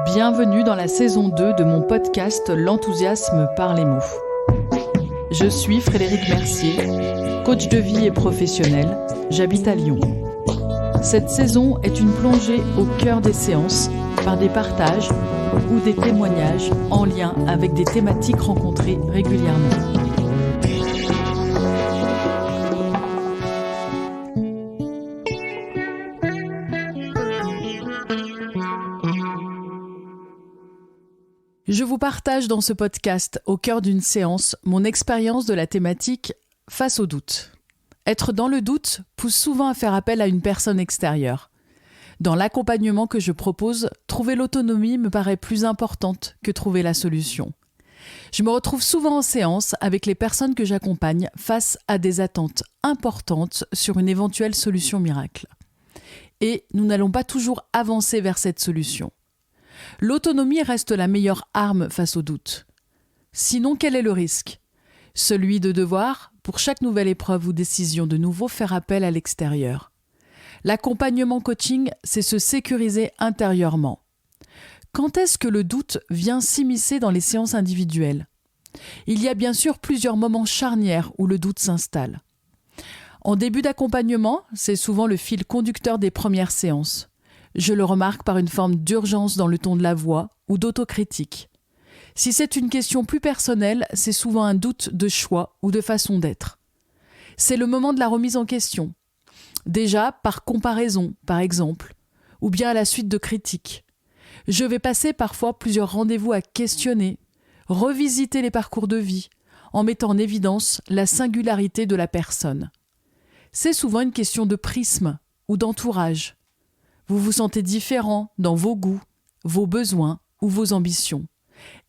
Bienvenue dans la saison 2 de mon podcast L'enthousiasme par les mots. Je suis Frédéric Mercier, coach de vie et professionnel, j'habite à Lyon. Cette saison est une plongée au cœur des séances par des partages ou des témoignages en lien avec des thématiques rencontrées régulièrement. Je vous partage dans ce podcast, au cœur d'une séance, mon expérience de la thématique face au doute. Être dans le doute pousse souvent à faire appel à une personne extérieure. Dans l'accompagnement que je propose, trouver l'autonomie me paraît plus importante que trouver la solution. Je me retrouve souvent en séance avec les personnes que j'accompagne face à des attentes importantes sur une éventuelle solution miracle. Et nous n'allons pas toujours avancer vers cette solution. L'autonomie reste la meilleure arme face au doute. Sinon, quel est le risque ? Celui de devoir, pour chaque nouvelle épreuve ou décision, de nouveau faire appel à l'extérieur. L'accompagnement coaching, c'est se sécuriser intérieurement. Quand est-ce que le doute vient s'immiscer dans les séances individuelles ? Il y a bien sûr plusieurs moments charnières où le doute s'installe. En début d'accompagnement, c'est souvent le fil conducteur des premières séances. Je le remarque par une forme d'urgence dans le ton de la voix ou d'autocritique. Si c'est une question plus personnelle, c'est souvent un doute de choix ou de façon d'être. C'est le moment de la remise en question. Déjà par comparaison, par exemple, ou bien à la suite de critiques. Je vais passer parfois plusieurs rendez-vous à questionner, revisiter les parcours de vie, en mettant en évidence la singularité de la personne. C'est souvent une question de prisme ou d'entourage. Vous vous sentez différent dans vos goûts, vos besoins ou vos ambitions.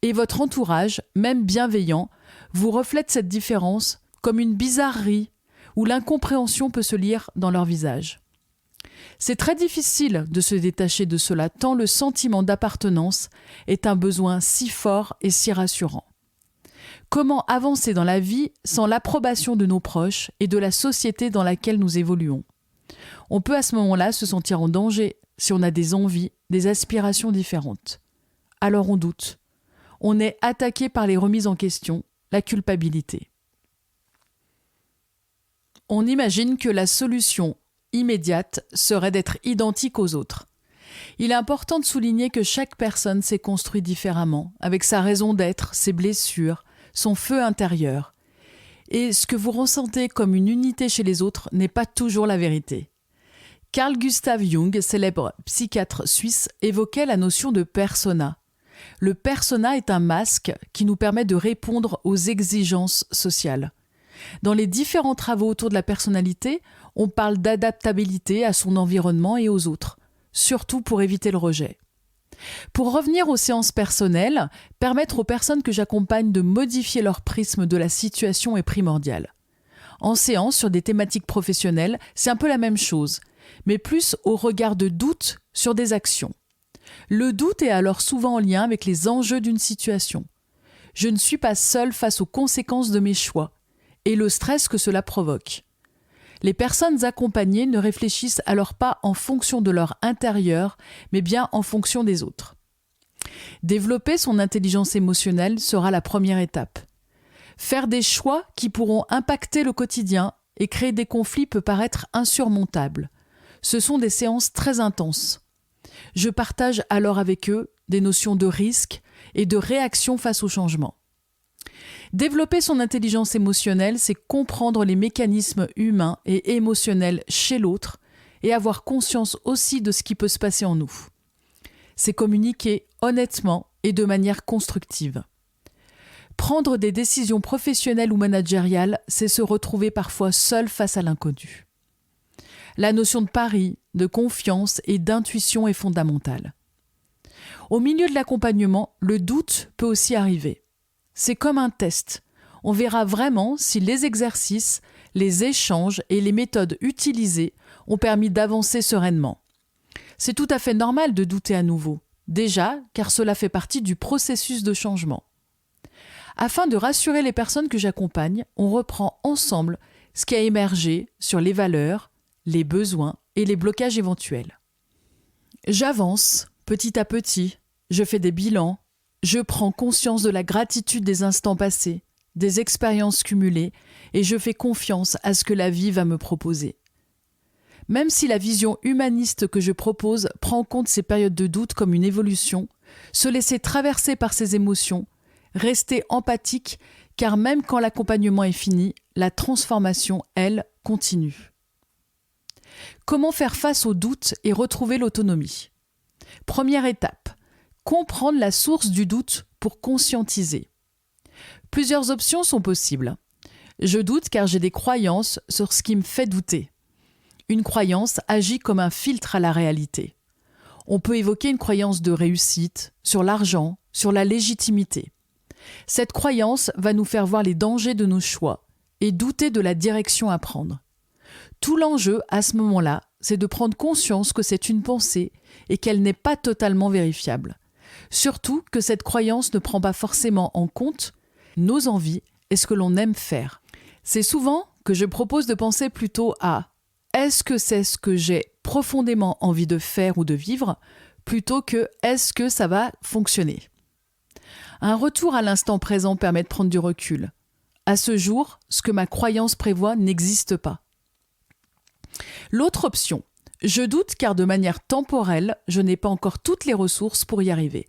Et votre entourage, même bienveillant, vous reflète cette différence comme une bizarrerie où l'incompréhension peut se lire dans leur visage. C'est très difficile de se détacher de cela tant le sentiment d'appartenance est un besoin si fort et si rassurant. Comment avancer dans la vie sans l'approbation de nos proches et de la société dans laquelle nous évoluons ? On peut à ce moment-là se sentir en danger si on a des envies, des aspirations différentes. Alors on doute. On est attaqué par les remises en question, la culpabilité. On imagine que la solution immédiate serait d'être identique aux autres. Il est important de souligner que chaque personne s'est construite différemment, avec sa raison d'être, ses blessures, son feu intérieur. Et ce que vous ressentez comme une unité chez les autres n'est pas toujours la vérité. Carl Gustav Jung, célèbre psychiatre suisse, évoquait la notion de persona. Le persona est un masque qui nous permet de répondre aux exigences sociales. Dans les différents travaux autour de la personnalité, on parle d'adaptabilité à son environnement et aux autres, surtout pour éviter le rejet. Pour revenir aux séances personnelles, permettre aux personnes que j'accompagne de modifier leur prisme de la situation est primordial. En séance, sur des thématiques professionnelles, c'est un peu la même chose, mais plus au regard de doute sur des actions. Le doute est alors souvent en lien avec les enjeux d'une situation. Je ne suis pas seule face aux conséquences de mes choix et le stress que cela provoque. Les personnes accompagnées ne réfléchissent alors pas en fonction de leur intérieur, mais bien en fonction des autres. Développer son intelligence émotionnelle sera la première étape. Faire des choix qui pourront impacter le quotidien et créer des conflits peut paraître insurmontable. Ce sont des séances très intenses. Je partage alors avec eux des notions de risque et de réaction face au changement. Développer son intelligence émotionnelle, c'est comprendre les mécanismes humains et émotionnels chez l'autre et avoir conscience aussi de ce qui peut se passer en nous. C'est communiquer honnêtement et de manière constructive. Prendre des décisions professionnelles ou managériales, c'est se retrouver parfois seul face à l'inconnu. La notion de pari, de confiance et d'intuition est fondamentale. Au milieu de l'accompagnement, le doute peut aussi arriver. C'est comme un test. On verra vraiment si les exercices, les échanges et les méthodes utilisées ont permis d'avancer sereinement. C'est tout à fait normal de douter à nouveau, déjà car cela fait partie du processus de changement. Afin de rassurer les personnes que j'accompagne, on reprend ensemble ce qui a émergé sur les valeurs, les besoins et les blocages éventuels. J'avance petit à petit je fais des bilans, je prends conscience de la gratitude des instants passés, des expériences cumulées, et je fais confiance à ce que la vie va me proposer. Même si la vision humaniste que je propose prend en compte ces périodes de doute comme une évolution, se laisser traverser par ces émotions, rester empathique, car même quand l'accompagnement est fini, la transformation, elle, continue. Comment faire face aux doutes et retrouver l'autonomie ? Première étape, comprendre la source du doute pour conscientiser. Plusieurs options sont possibles. Je doute car j'ai des croyances sur ce qui me fait douter. Une croyance agit comme un filtre à la réalité. On peut évoquer une croyance de réussite, sur l'argent, sur la légitimité. Cette croyance va nous faire voir les dangers de nos choix et douter de la direction à prendre. Tout l'enjeu, à ce moment-là, c'est de prendre conscience que c'est une pensée et qu'elle n'est pas totalement vérifiable. Surtout que cette croyance ne prend pas forcément en compte nos envies et ce que l'on aime faire. C'est souvent que je propose de penser plutôt à « est-ce que c'est ce que j'ai profondément envie de faire ou de vivre ?» plutôt que « est-ce que ça va fonctionner ?» Un retour à l'instant présent permet de prendre du recul. À ce jour, ce que ma croyance prévoit n'existe pas. L'autre option, je doute car de manière temporelle, je n'ai pas encore toutes les ressources pour y arriver.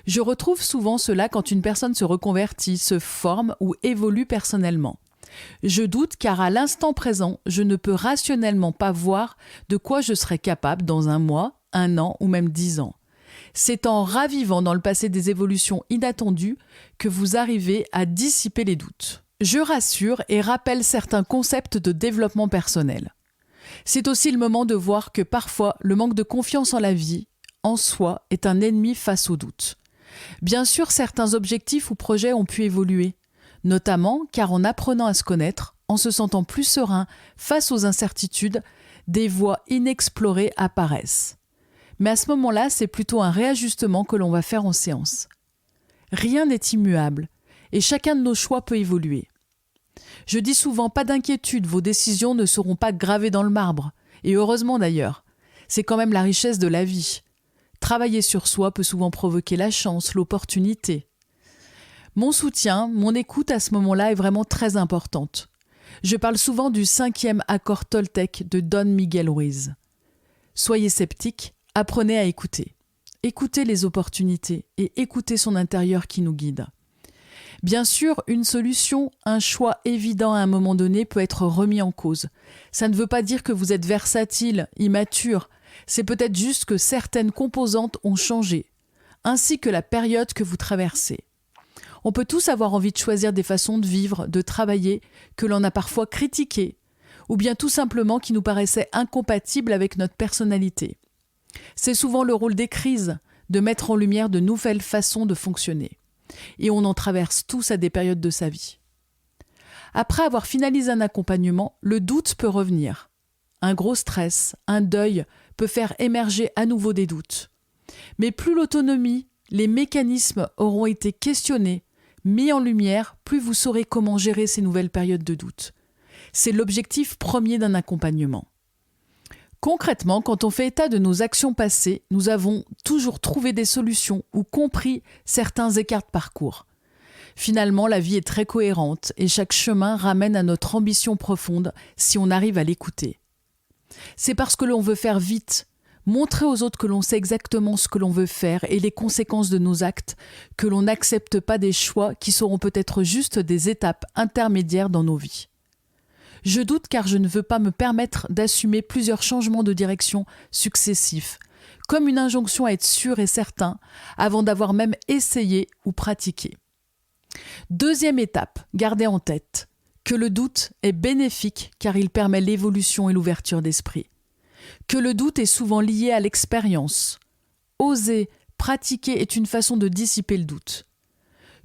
Je retrouve souvent cela quand une personne se reconvertit, se forme ou évolue personnellement. Je doute car à l'instant présent, je ne peux rationnellement pas voir de quoi je serai capable dans 1 mois, 1 an ou même 10 ans. C'est en ravivant dans le passé des évolutions inattendues que vous arrivez à dissiper les doutes. Je rassure et rappelle certains concepts de développement personnel. C'est aussi le moment de voir que parfois le manque de confiance en la vie, en soi, est un ennemi face aux doutes. Bien sûr, certains objectifs ou projets ont pu évoluer, notamment car en apprenant à se connaître, en se sentant plus serein face aux incertitudes, des voies inexplorées apparaissent. Mais à ce moment-là, c'est plutôt un réajustement que l'on va faire en séance. Rien n'est immuable et chacun de nos choix peut évoluer. Je dis souvent, pas d'inquiétude, vos décisions ne seront pas gravées dans le marbre. Et heureusement d'ailleurs. C'est quand même la richesse de la vie. Travailler sur soi peut souvent provoquer la chance, l'opportunité. Mon soutien, mon écoute à ce moment-là est vraiment très importante. Je parle souvent du 5e accord Toltec de Don Miguel Ruiz. Soyez sceptique, apprenez à écouter. Écoutez les opportunités et écoutez son intérieur qui nous guide. Bien sûr, une solution, un choix évident à un moment donné peut être remis en cause. Ça ne veut pas dire que vous êtes versatile, immature. C'est peut-être juste que certaines composantes ont changé, ainsi que la période que vous traversez. On peut tous avoir envie de choisir des façons de vivre, de travailler, que l'on a parfois critiquées, ou bien tout simplement qui nous paraissaient incompatibles avec notre personnalité. C'est souvent le rôle des crises, de mettre en lumière de nouvelles façons de fonctionner. Et on en traverse tous à des périodes de sa vie. Après avoir finalisé un accompagnement, le doute peut revenir. Un gros stress, un deuil peut faire émerger à nouveau des doutes. Mais plus l'autonomie, les mécanismes auront été questionnés, mis en lumière, plus vous saurez comment gérer ces nouvelles périodes de doute. C'est l'objectif premier d'un accompagnement. Concrètement, quand on fait état de nos actions passées, nous avons toujours trouvé des solutions ou compris certains écarts de parcours. Finalement, la vie est très cohérente et chaque chemin ramène à notre ambition profonde si on arrive à l'écouter. C'est parce que l'on veut faire vite, montrer aux autres que l'on sait exactement ce que l'on veut faire et les conséquences de nos actes, que l'on n'accepte pas des choix qui seront peut-être juste des étapes intermédiaires dans nos vies. Je doute car je ne veux pas me permettre d'assumer plusieurs changements de direction successifs, comme une injonction à être sûr et certain avant d'avoir même essayé ou pratiqué. Deuxième étape, gardez en tête que le doute est bénéfique car il permet l'évolution et l'ouverture d'esprit. Que le doute est souvent lié à l'expérience. Oser, pratiquer est une façon de dissiper le doute.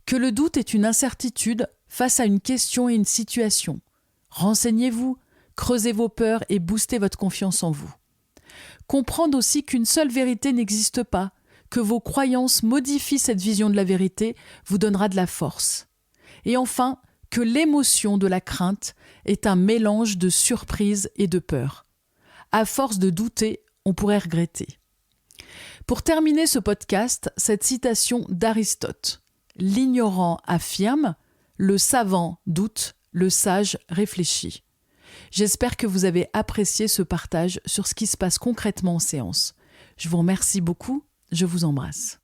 Que le doute est une incertitude face à une question et une situation. Renseignez-vous, creusez vos peurs et boostez votre confiance en vous. Comprendre aussi qu'une seule vérité n'existe pas, que vos croyances modifient cette vision de la vérité vous donnera de la force. Et enfin, que l'émotion de la crainte est un mélange de surprise et de peur. À force de douter, on pourrait regretter. Pour terminer ce podcast, cette citation d'Aristote. L'ignorant affirme, le savant doute, le sage réfléchit. J'espère que vous avez apprécié ce partage sur ce qui se passe concrètement en séance. Je vous remercie beaucoup, je vous embrasse.